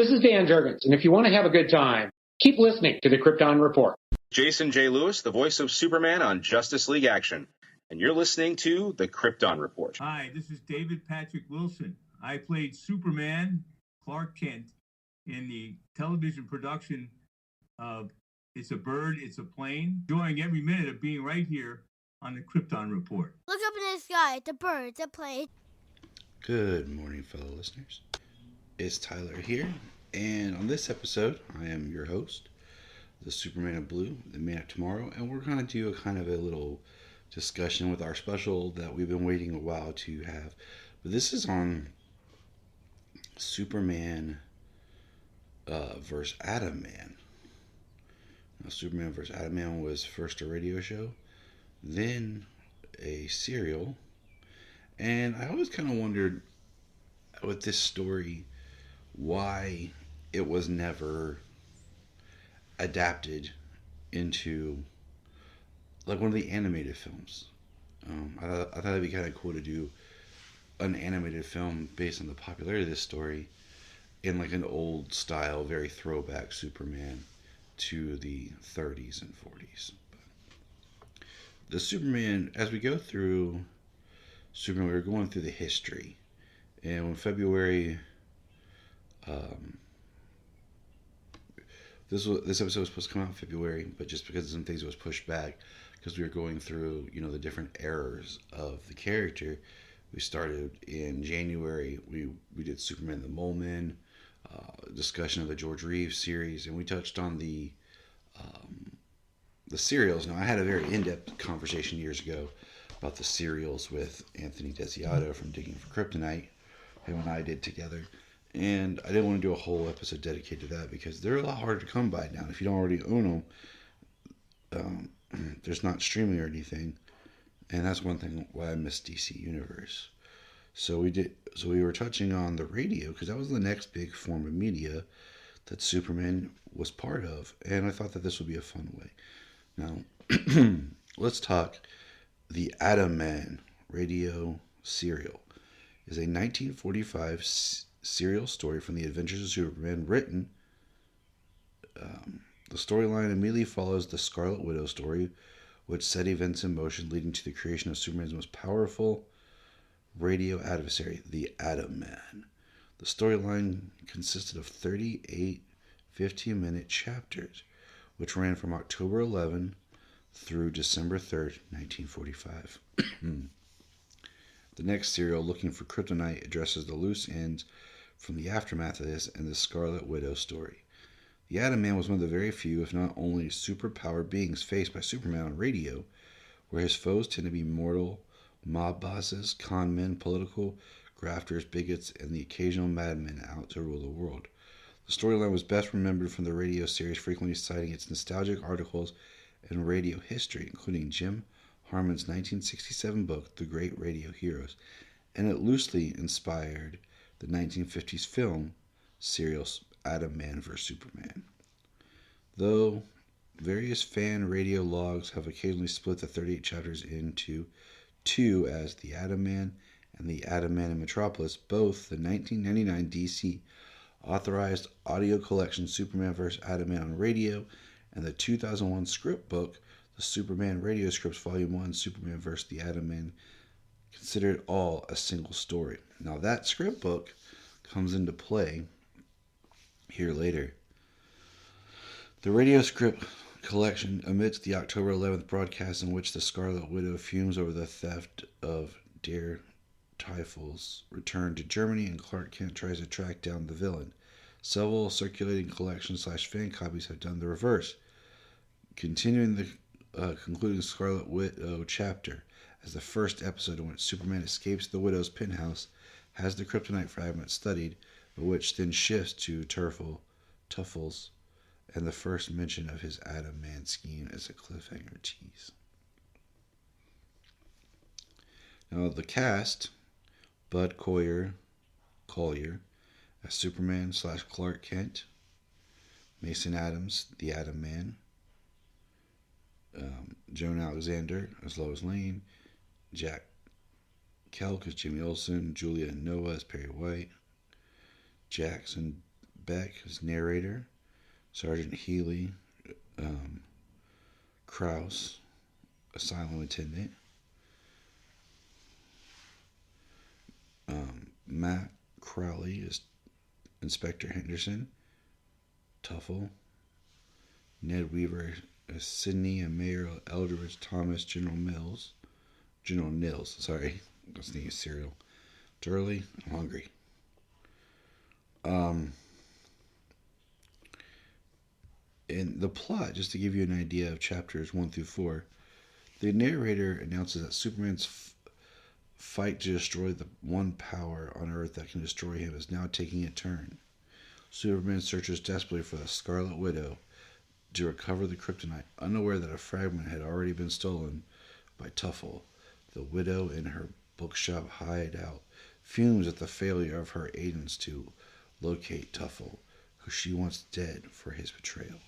This is Dan Jurgens, and if you want to have a good time, keep listening to the Krypton Report. Jason J. Lewis, the voice of Superman on Justice League Action, and you're listening to the Krypton Report. Hi, this is David Patrick Wilson. I played Superman, Clark Kent, in the television production of It's a Bird, It's a Plane, enjoying every minute of being right here on the Krypton Report. Look up in the sky, it's a bird, it's a plane. Good morning, fellow listeners. It's Tyler here, and on this episode, I am your host, the Superman of Blue, the Man of Tomorrow, and we're going to do a kind of a little discussion with our special that we've been waiting a while to have. But this is on Superman versus Atom Man. Now, Superman versus Atom Man was first a radio show, then a serial, and I always kind of wondered with this story why it was never adapted into like one of the animated films. I thought it'd be kind of cool to do an animated film based on the popularity of this story in like an old style, very throwback Superman to the 30s and 40s. But the Superman, as we go through Superman, we were going through the history, and when February, this episode was supposed to come out in February, but just because of some things it was pushed back because we were going through, the different eras of the character. We started in January. We did Superman the Mole Man, discussion of the George Reeves series, and we touched on the serials. Now, I had a very in-depth conversation years ago about the serials with Anthony Desiato from Digging for Kryptonite. Him and I did together. And I didn't want to do a whole episode dedicated to that because they're a lot harder to come by now. If you don't already own them, there's not streaming or anything. And that's one thing why I miss DC Universe. So we were touching on the radio because that was the next big form of media that Superman was part of. And I thought that this would be a fun way. Now, let's talk the Atom Man radio serial. Is a 1945 serial story from the Adventures of Superman written. The storyline immediately follows the Scarlet Widow story, which set events in motion leading to the creation of Superman's most powerful radio adversary, the Atom Man. The storyline consisted of 38 15-minute chapters, which ran from October 11 through December 3rd, 1945. The next serial, Looking for Kryptonite, addresses the loose ends from the aftermath of this and the Scarlet Widow story. The Atom Man was one of the very few, if not only, superpowered beings faced by Superman on radio, where his foes tend to be mortal mob bosses, con men, political grafters, bigots, and the occasional madmen out to rule the world. The storyline was best remembered from the radio series, frequently citing its nostalgic articles in radio history, including Jim Harmon's 1967 book, The Great Radio Heroes, and it loosely inspired the 1950s film serial Atom Man vs. Superman. Though various fan radio logs have occasionally split the 38 chapters into two as The Atom Man and The Atom Man in Metropolis, both the 1999 DC authorized audio collection Superman vs. Atom Man on Radio and the 2001 script book The Superman Radio Scripts Volume 1, Superman vs. the Atom Man, considered all a single story. Now that script book comes into play here later. The radio script collection omits the October 11th broadcast in which the Scarlet Widow fumes over the theft of Daredevil's return to Germany and Clark Kent tries to track down the villain. Several circulating collection/fan copies have done the reverse, continuing the concluding Scarlet Widow chapter as the first episode in which Superman escapes the Widow's penthouse, has the kryptonite fragment studied, but which then shifts to Tuffles, and the first mention of his Atom Man scheme as a cliffhanger tease. Now the cast: Bud Collier as Superman/Clark Kent, Mason Adams, the Atom Man, Joan Alexander as Lois Lane, Jack Kelk as Jimmy Olsen, Julia and Noah as Perry White, Jackson Beck as narrator, Sergeant Healy, Krause, asylum attendant, Matt Crowley as Inspector Henderson, Tuffle, Ned Weaver as Sidney, and Mayor Eldridge Thomas, General Nils, sorry, I was thinking cereal. Durley, I'm hungry. And the plot, just to give you an idea of chapters 1 through 4, the narrator announces that Superman's fight to destroy the one power on Earth that can destroy him is now taking a turn. Superman searches desperately for the Scarlet Widow to recover the kryptonite, unaware that a fragment had already been stolen by Tuffle. The Widow, in her bookshop hideout, fumes at the failure of her agents to locate Tuffle, who she wants dead for his betrayal,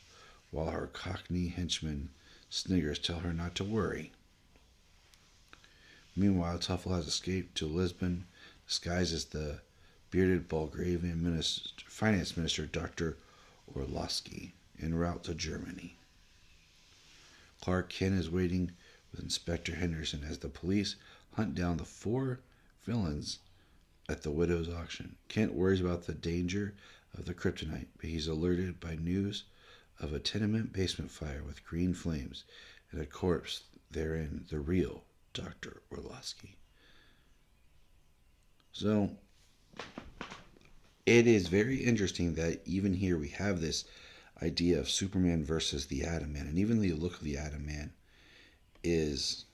while her Cockney henchman sniggers tell her not to worry. Meanwhile, Tuffle has escaped to Lisbon, disguised as the bearded Bulgarian finance minister Dr. Orlowski, en route to Germany. Clark Kent is waiting with Inspector Henderson as the police hunt down the 4 villains at the Widow's auction. Kent worries about the danger of the kryptonite, but he's alerted by news of a tenement basement fire with green flames and a corpse therein, the real Dr. Orlowski. So, it is very interesting that even here we have this idea of Superman versus the Atom Man, and even the look of the Atom Man is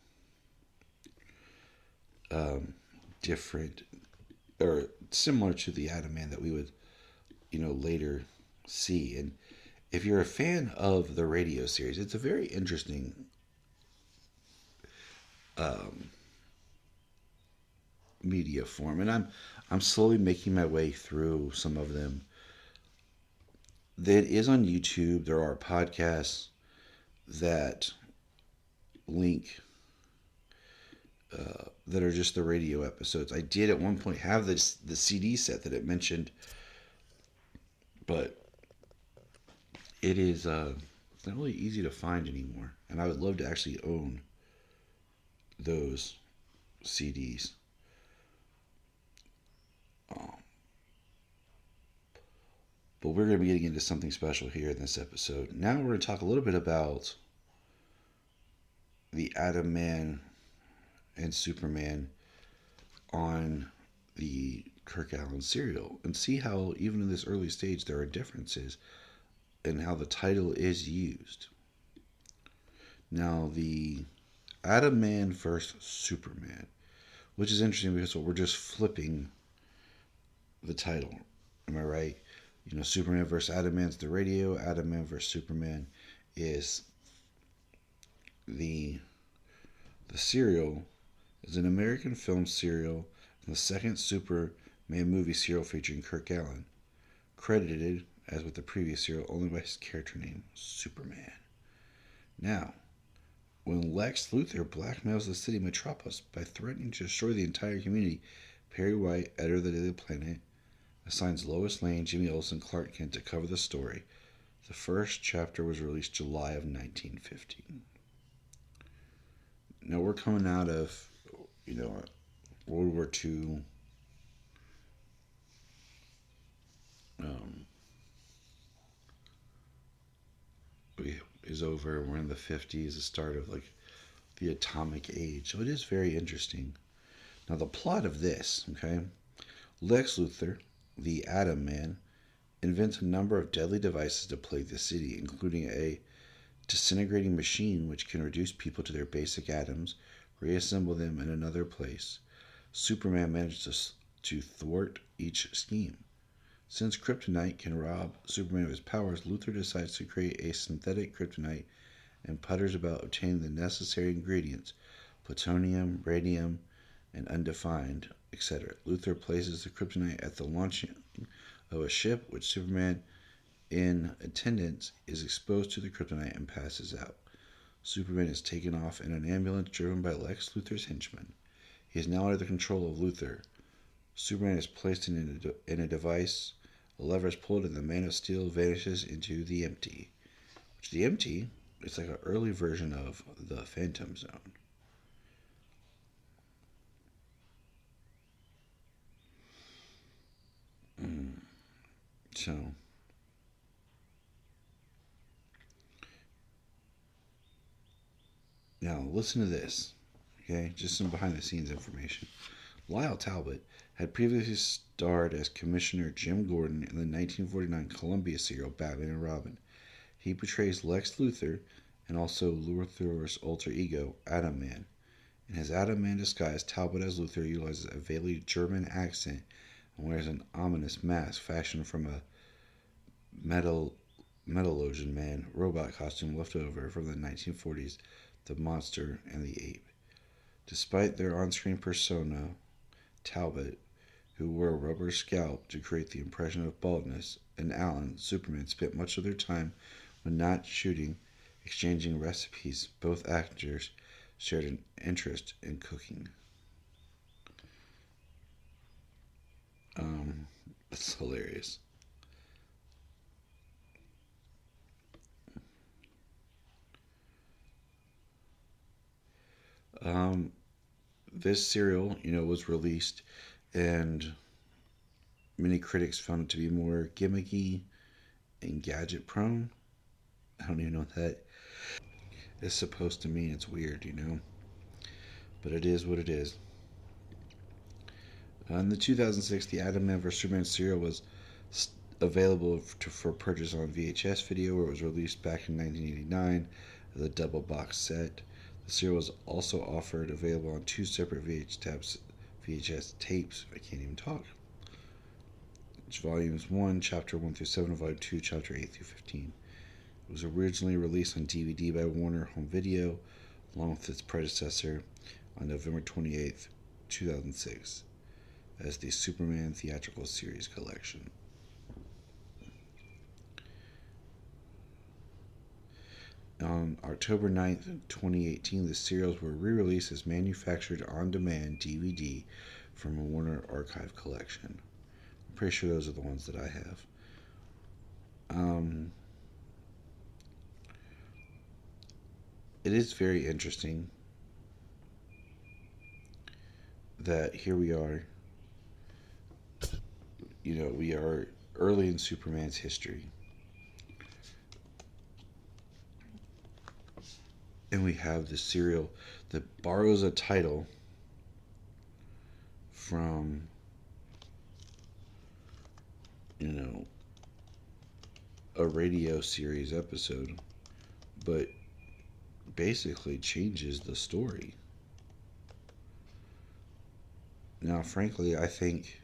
different or similar to the Atom Man that we would, later see. And if you're a fan of the radio series, it's a very interesting media form, and I'm slowly making my way through some of them. That is on YouTube. There are podcasts that link that are just the radio episodes. I did at one point have the CD set that it mentioned, but it is it's not really easy to find anymore, and I would love to actually own those CDs. But we're going to be getting into something special here in this episode. Now we're going to talk a little bit about the Atom Man and Superman on the Kirk Alyn serial and see how even in this early stage there are differences in how the title is used. Now, the Atom Man versus Superman, which is interesting because we're just flipping the title. Am I right? Superman versus Atom Man's the radio. Atom Man versus Superman is the serial. Is an American film serial and the second Superman movie serial featuring Kirk Alyn, credited, as with the previous serial, only by his character name, Superman. Now, when Lex Luthor blackmails the city metropolis by threatening to destroy the entire community, Perry White, editor of the Daily Planet, assigns Lois Lane, Jimmy Olsen, Clark Kent to cover the story. The first chapter was released July of 1915. Now we're coming out of, World War II. Is over. We're in the 50s, the start of the atomic age. So it is very interesting. Now the plot of this, okay? Lex Luthor, the Atom Man, invents a number of deadly devices to plague the city, including a disintegrating machine which can reduce people to their basic atoms, reassemble them in another place. Superman manages to thwart each scheme. Since kryptonite can rob Superman of his powers, Luthor decides to create a synthetic kryptonite and putters about obtaining the necessary ingredients, plutonium, radium, and undefined, etc. Luthor places the kryptonite at the launching of a ship, which Superman, in attendance, is exposed to the kryptonite and passes out. Superman is taken off in an ambulance driven by Lex Luthor's henchmen. He is now under the control of Luthor. Superman is placed in a device The lever is pulled and the Man of Steel vanishes into the empty. Which the empty is like an early version of the Phantom Zone. So, now listen to this, okay? Just some behind the scenes information. Lyle Talbot had previously starred as Commissioner Jim Gordon in the 1949 Columbia serial Batman and Robin. He portrays Lex Luthor and also Luthor's alter ego, Atom Man. In his Atom Man disguise, Talbot as Luthor utilizes a vaguely German accent and wears an ominous mask fashioned from a Metallurgian Man robot costume left over from the 1940s, The Monster and the Ape. Despite their on-screen persona, Talbot, who wore a rubber scalp to create the impression of baldness, and Alan, Superman, spent much of their time when not shooting exchanging recipes. Both actors shared an interest in cooking. That's hilarious. This serial, was released, and many critics found it to be more gimmicky and gadget prone. I don't even know what that is supposed to mean. It's weird, but it is what it is. In the 2006, the Atom Man vs. Superman serial was available for purchase on VHS video, where it was released back in 1989 as a double box set. The serial was also offered available on two separate VHS tapes. I can't even talk. It's Volumes 1, Chapter 1 through 7, Volume 2, Chapter 8 through 15. It was originally released on DVD by Warner Home Video, along with its predecessor, on November 28, 2006, as the Superman Theatrical Series Collection. On October 9th, 2018, the serials were re-released as manufactured on-demand DVD from a Warner Archive collection. I'm pretty sure those are the ones that I have. It is very interesting that here we are, we are early in Superman's history. And we have this serial that borrows a title from, a radio series episode, but basically changes the story. Now, frankly, I think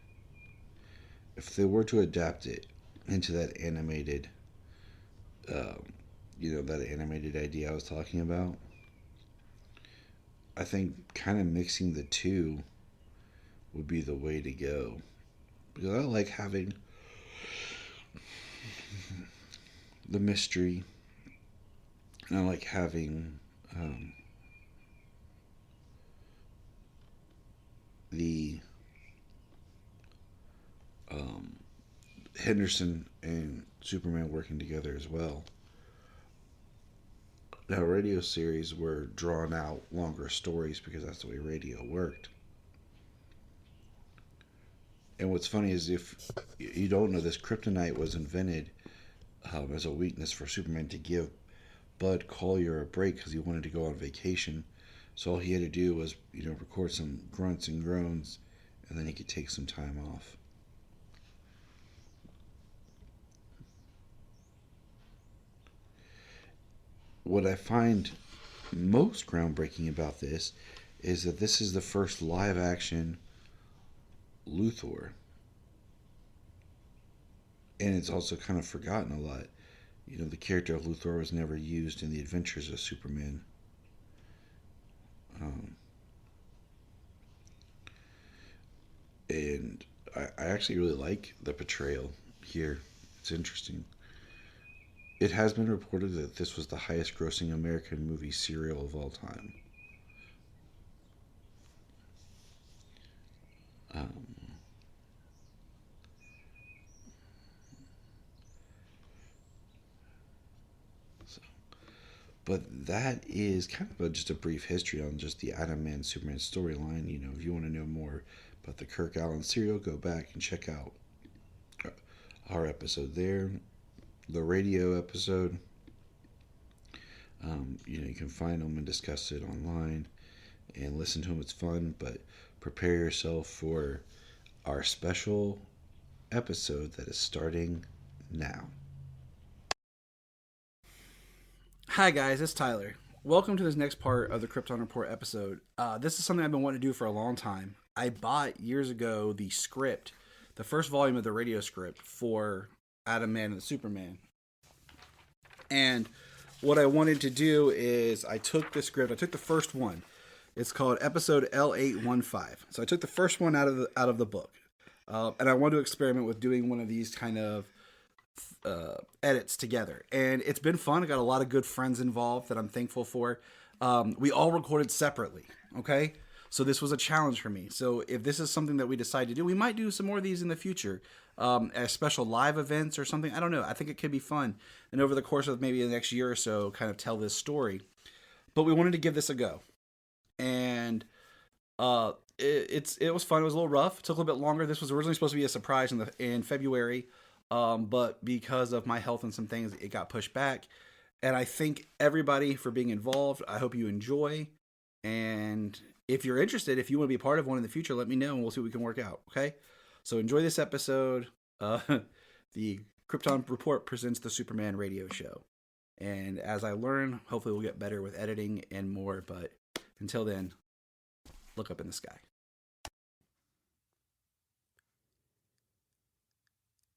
if they were to adapt it into that animated, that animated idea I was talking about, I think kind of mixing the two would be the way to go. Because I like having the mystery, and I like having the Henderson and Superman working together as well. Now, radio series were drawn out longer stories because that's the way radio worked. And what's funny is, if you don't know this, kryptonite was invented as a weakness for Superman to give Bud Collyer a break because he wanted to go on vacation. So all he had to do was, record some grunts and groans, and then he could take some time off. What I find most groundbreaking about this is that this is the first live action Luthor. And it's also kind of forgotten a lot. The character of Luthor was never used in the Adventures of Superman. And I actually really like the portrayal here. It's interesting. It has been reported that this was the highest grossing American movie serial of all time. But that is kind of just a brief history on just the Atom Man Superman storyline. You know, if you want to know more about the Kirk Allen serial, go back and check out our episode there, the radio episode. You can find them and discuss it online and listen to them. It's fun, but prepare yourself for our special episode that is starting now. Hi guys, it's Tyler. Welcome to this next part of the Krypton Report episode. This is something I've been wanting to do for a long time. I bought years ago the script, the first volume of the radio script for Atom Man and Superman. And what I wanted to do is I took the script, I took the first one. It's called episode L815. So I took the first one out of the book. And I wanted to experiment with doing one of these kind of edits together, and it's been fun. I got a lot of good friends involved that I'm thankful for. We all recorded separately, okay? So this was a challenge for me. So if this is something that we decide to do, we might do some more of these in the future, as special live events or something. I don't know. I think it could be fun, and over the course of maybe the next year or so, kind of tell this story. But we wanted to give this a go, and it was fun. It was a little rough. It took a little bit longer. This was originally supposed to be a surprise in February. But because of my health and some things, it got pushed back. And I thank everybody for being involved. I hope you enjoy. And if you're interested, if you want to be part of one in the future, let me know and we'll see what we can work out. Okay? So enjoy this episode. The Krypton Report presents the Superman radio show. And as I learn, hopefully we'll get better with editing and more. But until then, look up in the sky.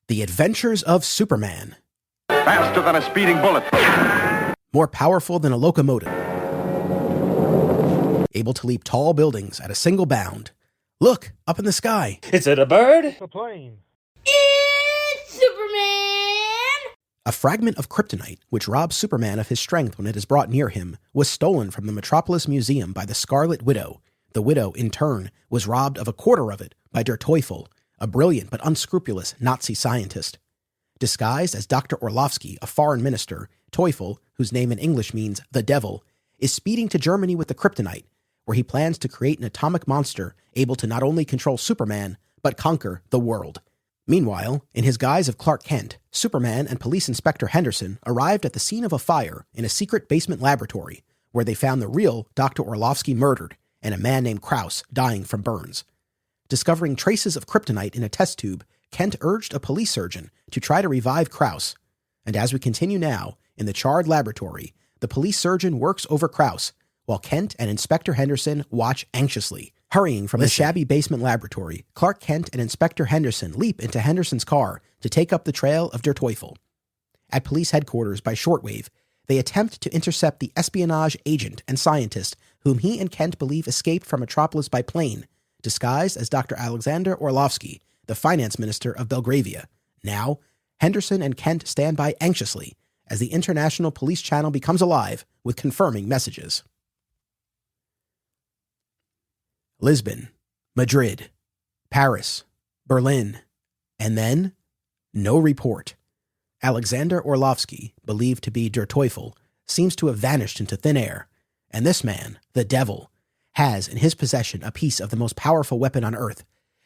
The Adventures of Superman. Faster than a speeding bullet. More powerful than a locomotive. Able to leap tall buildings at a single bound. Look, up in the sky. Is it a bird? A plane. It's Superman! A fragment of kryptonite, which robs Superman of his strength when it is brought near him, was stolen from the Metropolis Museum by the Scarlet Widow. The Widow, in turn, was robbed of a quarter of it by Der Teufel, a brilliant but unscrupulous Nazi scientist. Disguised as Dr. Orlovsky, a foreign minister, Teufel, whose name in English means the devil, is speeding to Germany with the kryptonite, where he plans to create an atomic monster able to not only control Superman, but conquer the world. Meanwhile, in his guise of Clark Kent, Superman and Police Inspector Henderson arrived at the scene of a fire in a secret basement laboratory, where they found the real Dr. Orlovsky murdered and a man named Krauss dying from burns. Discovering traces of kryptonite in a test tube, Kent urged a police surgeon to try to revive Krauss. And as we continue now, in the charred laboratory, the police surgeon works over Krauss, while Kent and Inspector Henderson watch anxiously. Hurrying from the shabby basement laboratory, Clark Kent and Inspector Henderson leap into Henderson's car to take up the trail of Der Teufel. At police headquarters by shortwave, they attempt to intercept the espionage agent and scientist whom he and Kent believe escaped from Metropolis by plane, disguised as Dr. Alexander Orlovsky, the finance minister of Belgravia. Now, Henderson and Kent stand by anxiously as the international police channel becomes alive with confirming messages. Lisbon, Madrid, Paris, Berlin, and then no report. Alexander Orlovsky, believed to be Der Teufel, seems to have vanished into thin air, and this man, the devil, has in his possession a piece of the most powerful weapon on Earth,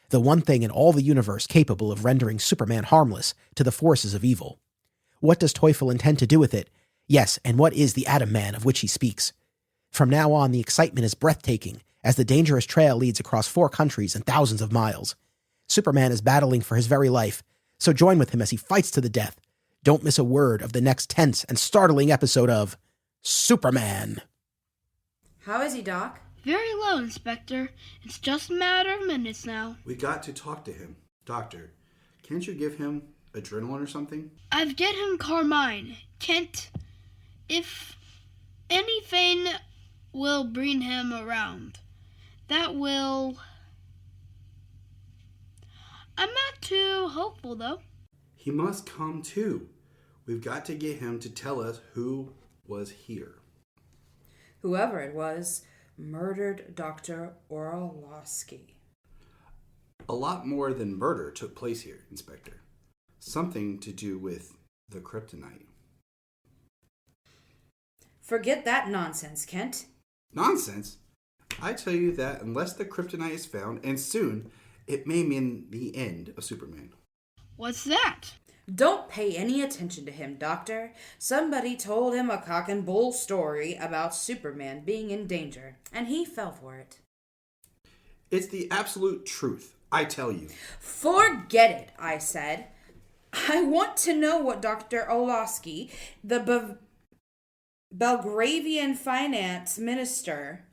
the one thing in all the universe capable of rendering Superman harmless to the forces of evil. What does Teufel intend to do with it? Yes, and what is the Atom Man of which he speaks? From now on, the excitement is breathtaking as the dangerous trail leads across 4 countries and thousands of miles. Superman is battling for his very life, so join with him as he fights to the death. Don't miss a word of the next tense and startling episode of Superman. How is he, Doc? Very low, Inspector. It's just a matter of minutes now. We got to talk to him. Doctor, can't you give him adrenaline or something? I've get him Carmine. Kent, if anything will bring him around, that will... I'm not too hopeful, though. He must come too. We've got to get him to tell us who was here. Whoever it was murdered Dr. Orlovsky. A lot more than murder took place here, Inspector. Something to do with the kryptonite. Forget that nonsense, Kent. Nonsense? I tell you that unless the kryptonite is found, and soon, it may mean the end of Superman. What's that? Don't pay any attention to him, Doctor. Somebody told him a cock and bull story about Superman being in danger, and he fell for it. It's the absolute truth, I tell you. Forget it, I said. I want to know what Dr. Orlowski, the Belgravian finance minister,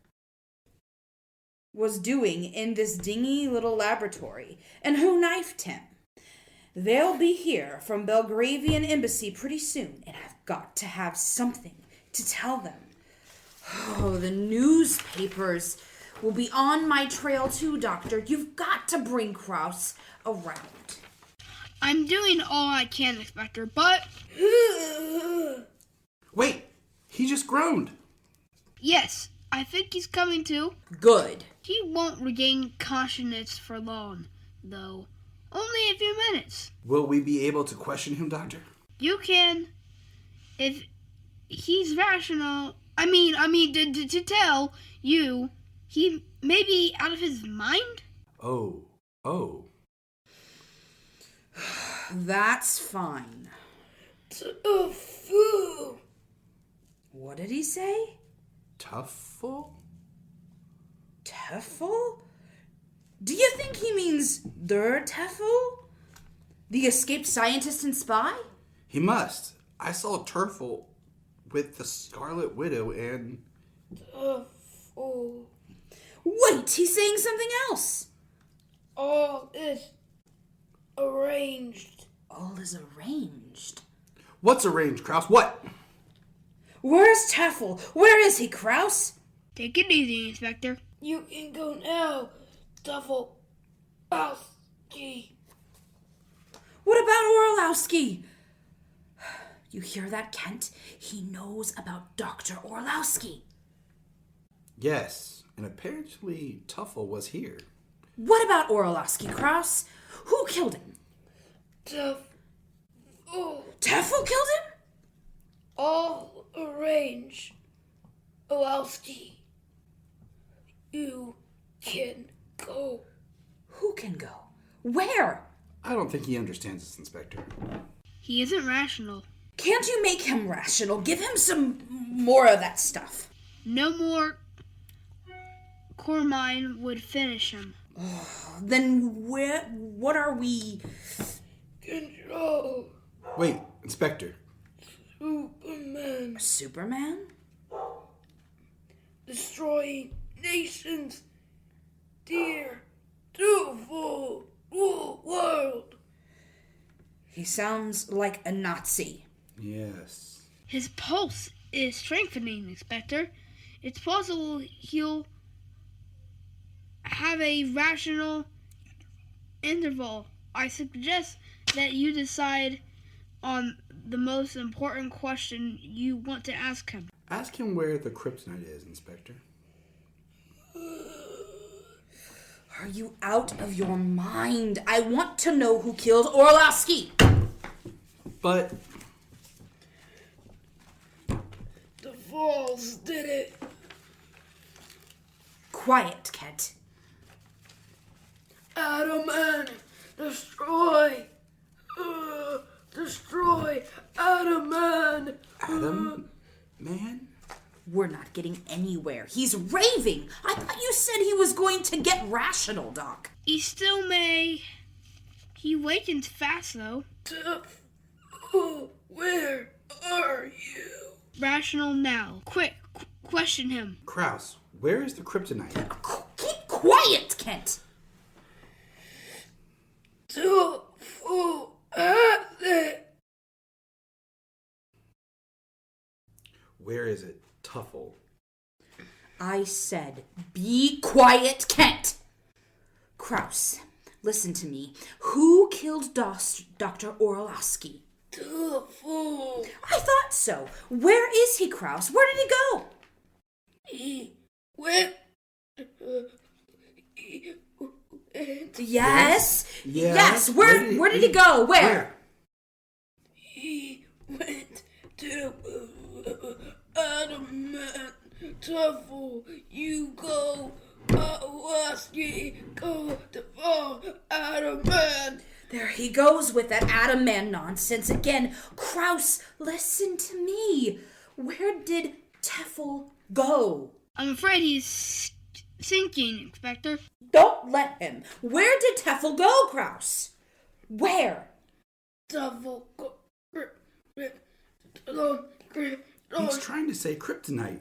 was doing in this dingy little laboratory, and who knifed him. They'll be here from Belgravian embassy pretty soon, and I've got to have something to tell them. Oh, the newspapers will be on my trail too, Doctor. You've got to bring Krause around. I'm doing all I can, Inspector, but... Wait, he just groaned. Yes, I think he's coming to. Good. He won't regain consciousness for long, though. Only a few minutes. Will we be able to question him, Doctor? You can. If he's rational... to tell you, he may be out of his mind? Oh. That's fine. Tofu. What did he say? Tuffle? Teffel? Do you think he means der Teffel? The escaped scientist and spy? He must. I saw Turfle with the Scarlet Widow and... Tofu. Wait, he's saying something else. All is arranged. All is arranged. What's arranged, Krause? What? Where's Teffel? Where is he, Krause? Take it easy, Inspector. You can go now, Duffel. Orlowski. What about Orlowski? You hear that, Kent? He knows about Dr. Orlowski. Yes, and apparently Tuffle was here. What about Orlowski, Krause? Who killed him? Teffel killed him? All arrange. Orlowski. You can go. Who can go? Where? I don't think he understands this, Inspector. He isn't rational. Can't you make him rational? Give him some more of that stuff. No more Cormine would finish him. Then what are we... Control. Wait, Inspector. Superman. Superman? Destroying nations. Dear to full world. He sounds like a Nazi. Yes. His pulse is strengthening, Inspector. It's possible he'll have a rational interval. I suggest that you decide on the most important question you want to ask him. Ask him where the kryptonite is, Inspector. Are you out of your mind? I want to know who killed Orlowski. But... The Falls did it. Quiet, Kent. Adam and destroy. Destroy Adam Man. Adam? Man? We're not getting anywhere. He's raving. I thought you said he was going to get rational, Doc. He still may. He wakens fast, though. Where are you? Rational now. Quick, question him. Krause, where is the kryptonite? Keep quiet, Kent. Where is it? Tuffle. I said, be quiet, Kent. Krause, listen to me. Who killed Dr. Orlowski? I thought so. Where is he, Krause? Where did he go? He went. Yes. Yeah. Yes. Where did he go? Where? He went to Adam Devil, you go. Orlowski, go to Adam Man. There he goes with that Adam Man nonsense again. Kraus, listen to me. Where did Teffel go? I'm afraid he's sinking, Inspector. Don't let him. Where did Teffel go, Kraus? Where? Devil, go. He's trying to say kryptonite.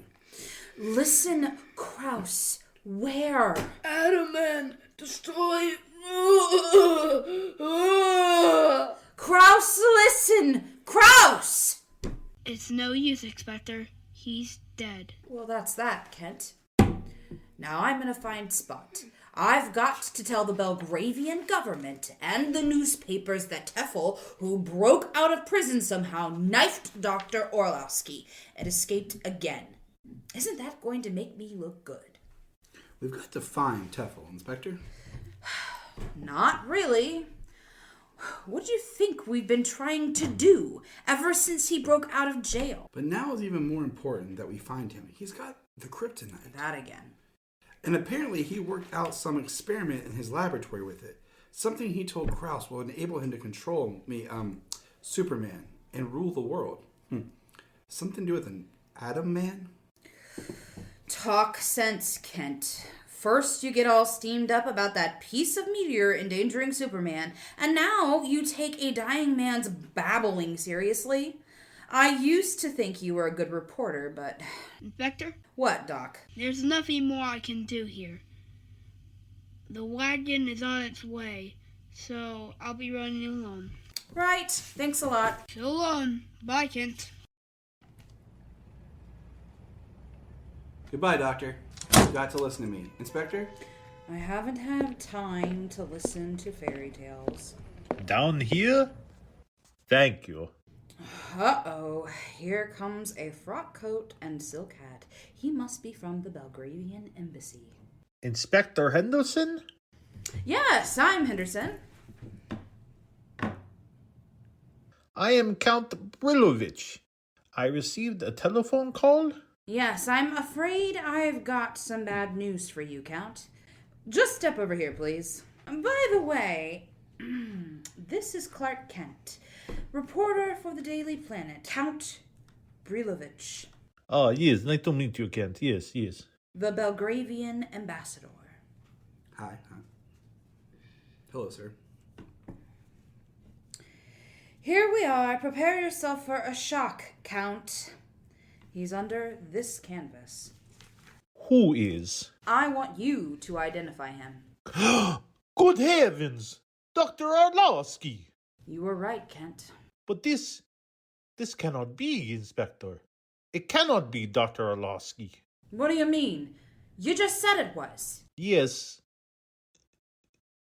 Listen, Kraus. Where? Adam Man, destroy. Kraus, listen! Kraus! It's no use, Inspector. He's dead. Well, that's that, Kent. Now I'm in a fine spot. I've got to tell the Belgravian government and the newspapers that Teffel, who broke out of prison somehow, knifed Dr. Orlowski and escaped again. Isn't that going to make me look good? We've got to find Teffel, Inspector. Not really. What do you think we've been trying to do ever since he broke out of jail? But now it's even more important that we find him. He's got the kryptonite. That again. And apparently he worked out some experiment in his laboratory with it. Something he told Kraus will enable him to control Superman, and rule the world. Something to do with an Atom Man? Talk sense, Kent. First, you get all steamed up about that piece of meteor endangering Superman, and now you take a dying man's babbling seriously? I used to think you were a good reporter, but... Inspector? What, Doc? There's nothing more I can do here. The wagon is on its way, so I'll be running alone. Right. Thanks a lot. So long. Bye, Kent. Goodbye, Doctor. You've got to listen to me. Inspector? I haven't had time to listen to fairy tales. Down here? Thank you. Uh-oh. Here comes a frock coat and silk hat. He must be from the Belgravian embassy. Inspector Henderson? Yes, I'm Henderson. I am Count Brilovich. I received a telephone call? Yes, I'm afraid I've got some bad news for you, Count. Just step over here, please. By the way, this is Clark Kent, reporter for the Daily Planet, Count Brilovich. Oh, yes, nice to meet you, Kent. Yes, yes. The Belgravian ambassador. Hi. Hello, sir. Here we are. Prepare yourself for a shock, Count. He's under this canvas. Who is? I want you to identify him. Good heavens! Dr. Orlowski! You were right, Kent. But this cannot be, Inspector. It cannot be Dr. Orlowski. What do you mean? You just said it was. Yes,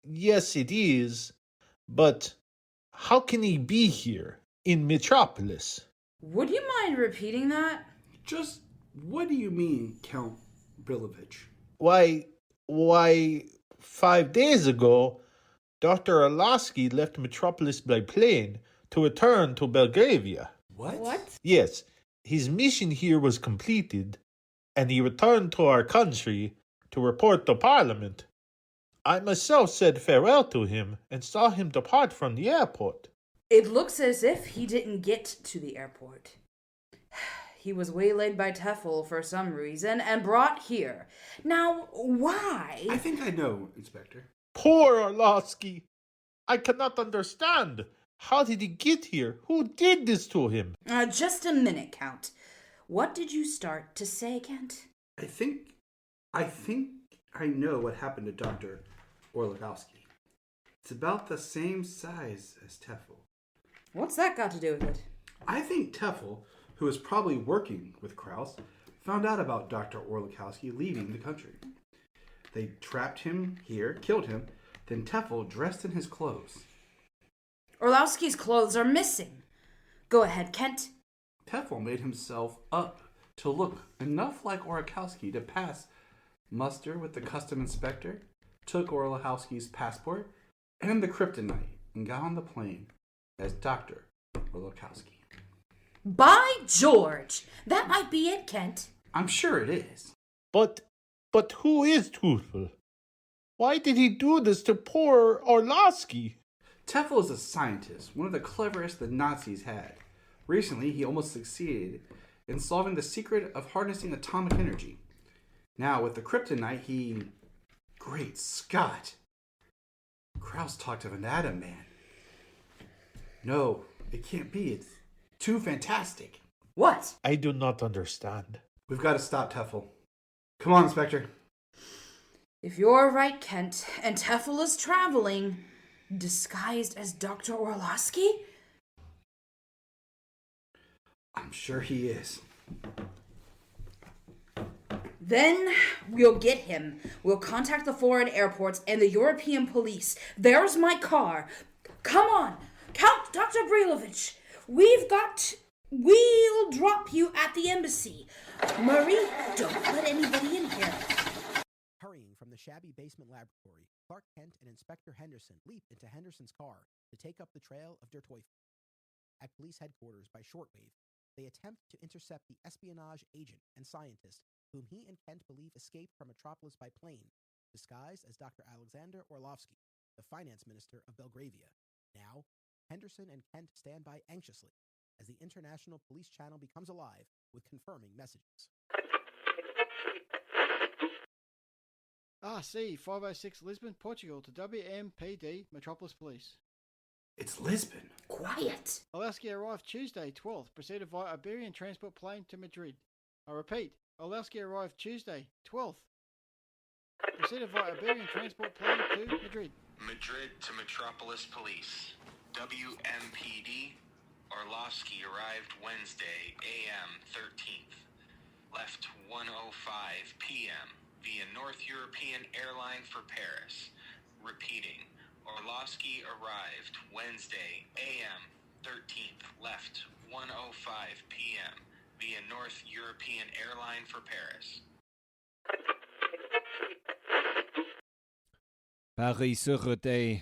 it is. But how can he be here in Metropolis? Would you mind repeating that? Just what do you mean, Count Brilovich? Why, 5 days ago, Dr. Orlowski left Metropolis by plane to return to Belgravia. What? Yes, his mission here was completed, and he returned to our country to report to Parliament. I myself said farewell to him and saw him depart from the airport. It looks as if he didn't get to the airport. He was waylaid by Teffel for some reason and brought here. Now, why? I think I know, Inspector. Poor Orlowski! I cannot understand. How did he get here? Who did this to him? Just a minute, Count. What did you start to say, Kent? I think I know what happened to Dr. Orlowski. It's about the same size as Teffel. What's that got to do with it? I think Teffel, who was probably working with Kraus, found out about Dr. Orlowski leaving the country. They trapped him here, killed him, then Teffel dressed in his clothes. Orlowski's clothes are missing. Go ahead, Kent. Teffel made himself up to look enough like Orlowski to pass muster with the custom inspector, took Orlowski's passport and the kryptonite, and got on the plane as Dr. Orlowski. By George! That might be it, Kent. I'm sure it is. But who is Teufel? Why did he do this to poor Orlowski? Teufel is a scientist, one of the cleverest the Nazis had. Recently, he almost succeeded in solving the secret of harnessing atomic energy. Now, with the kryptonite, he... Great Scott! Krauss talked of an atom man. No, it can't be. It's too fantastic. What? I do not understand. We've got to stop Teufel. Come on, Inspector. If you're right, Kent, and Teufel is traveling, disguised as Dr. Orlowski? I'm sure he is. Then we'll get him. We'll contact the foreign airports and the European police. There's my car. Come on, Count Dr. Brilovich. We'll drop you at the embassy. Marie, don't let anybody in here. Hurrying from the shabby basement laboratory, Clark Kent and Inspector Henderson leap into Henderson's car to take up the trail of Der Teufel. At police headquarters by shortwave, they attempt to intercept the espionage agent and scientist whom he and Kent believe escaped from Metropolis by plane, disguised as Dr. Alexander Orlovsky, the finance minister of Belgravia. Now, Henderson and Kent stand by anxiously as the international police channel becomes alive with confirming messages. RC 506 Lisbon, Portugal to WMPD Metropolis Police. It's Lisbon. Quiet. Orlowski arrived Tuesday 12th, proceeded via Iberian transport plane to Madrid. I repeat, Orlowski arrived Tuesday 12th, proceeded via Iberian transport plane to Madrid. Madrid to Metropolis Police. WMPD. Orlowski arrived Wednesday, AM 13th. Left 1:05 p.m. via North European airline for Paris. Repeating, Orlowski arrived Wednesday, AM 13th. Left 1:05 p.m. via North European airline for Paris. Paris Sûreté.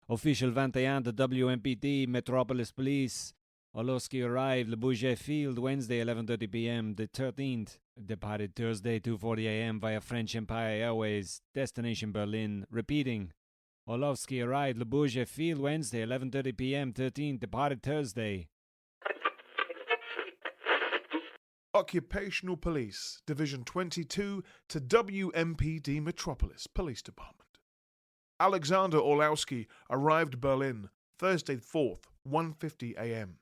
Official 21 de WMPD Metropolis Police. Orlowski arrived Le Bourget Field Wednesday 11:30 p.m. the 13th. Departed Thursday 2:40 a.m. via French Empire Airways. Destination Berlin. Repeating. Orlowski arrived Le Bourget Field Wednesday 11:30 p.m. 13th. Departed Thursday. Occupational Police, Division 22 to WMPD Metropolis Police Department. Alexander Orlowski arrived Berlin Thursday 4th, 1:50 a.m.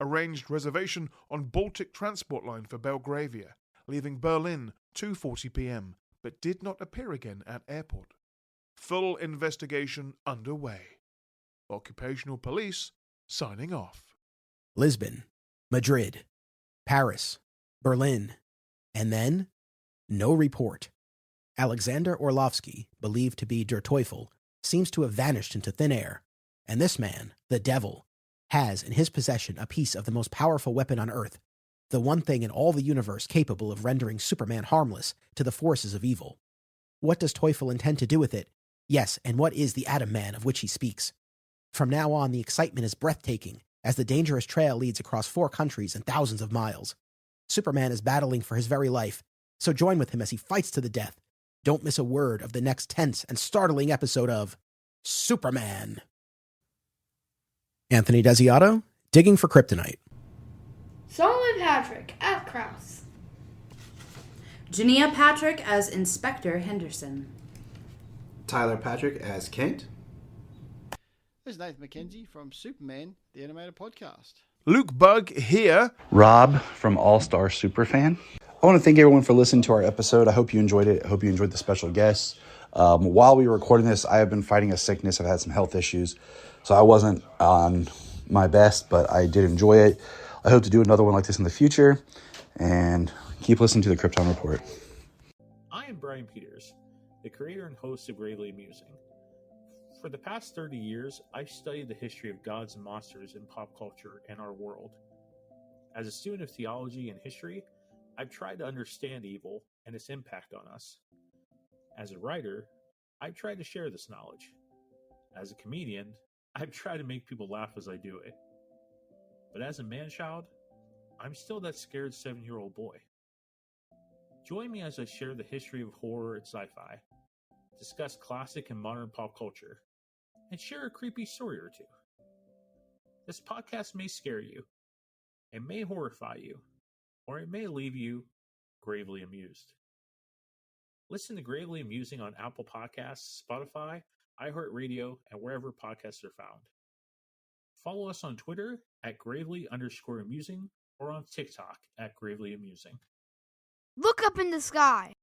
Arranged reservation on Baltic Transport Line for Belgravia, leaving Berlin 2:40 p.m., but did not appear again at airport. Full investigation underway. Occupational Police signing off. Lisbon, Madrid, Paris, Berlin, and then no report. Alexander Orlovsky, believed to be Der Teufel, seems to have vanished into thin air, and this man, the devil, has in his possession a piece of the most powerful weapon on Earth, the one thing in all the universe capable of rendering Superman harmless to the forces of evil. What does Teufel intend to do with it? Yes, and what is the Atom Man of which he speaks? From now on, the excitement is breathtaking as the dangerous trail leads across 4 countries and thousands of miles. Superman is battling for his very life, so join with him as he fights to the death. Don't miss a word of the next tense and startling episode of Superman. Anthony Desiato, Digging for Kryptonite. Solomon Patrick as Krauss. Junia Patrick as Inspector Henderson. Tyler Patrick as Kent. This is Nathan McKenzie from Superman, the animated podcast. Luke Bugg here. Rob from All Star Superfan. I want to thank everyone for listening to our episode. I hope you enjoyed it. I hope you enjoyed the special guests. While we were recording this, I have been fighting a sickness. I've had some health issues, so I wasn't on my best, but I did enjoy it. I hope to do another one like this in the future, and keep listening to the Krypton Report. I am Brian Peters, the creator and host of Gravely Amusing. For the past 30 years, I've studied the history of gods and monsters in pop culture and our world. As a student of theology and history, I've tried to understand evil and its impact on us. As a writer, I've tried to share this knowledge. As a comedian, I've tried to make people laugh as I do it. But as a man-child, I'm still that scared 7-year-old boy. Join me as I share the history of horror and sci-fi, discuss classic and modern pop culture, and share a creepy story or two. This podcast may scare you, it may horrify you, or it may leave you gravely amused. Listen to Gravely Amusing on Apple Podcasts, Spotify, iHeartRadio, and wherever podcasts are found. Follow us on Twitter at gravely_amusing or on TikTok at gravely amusing. Look up in the sky.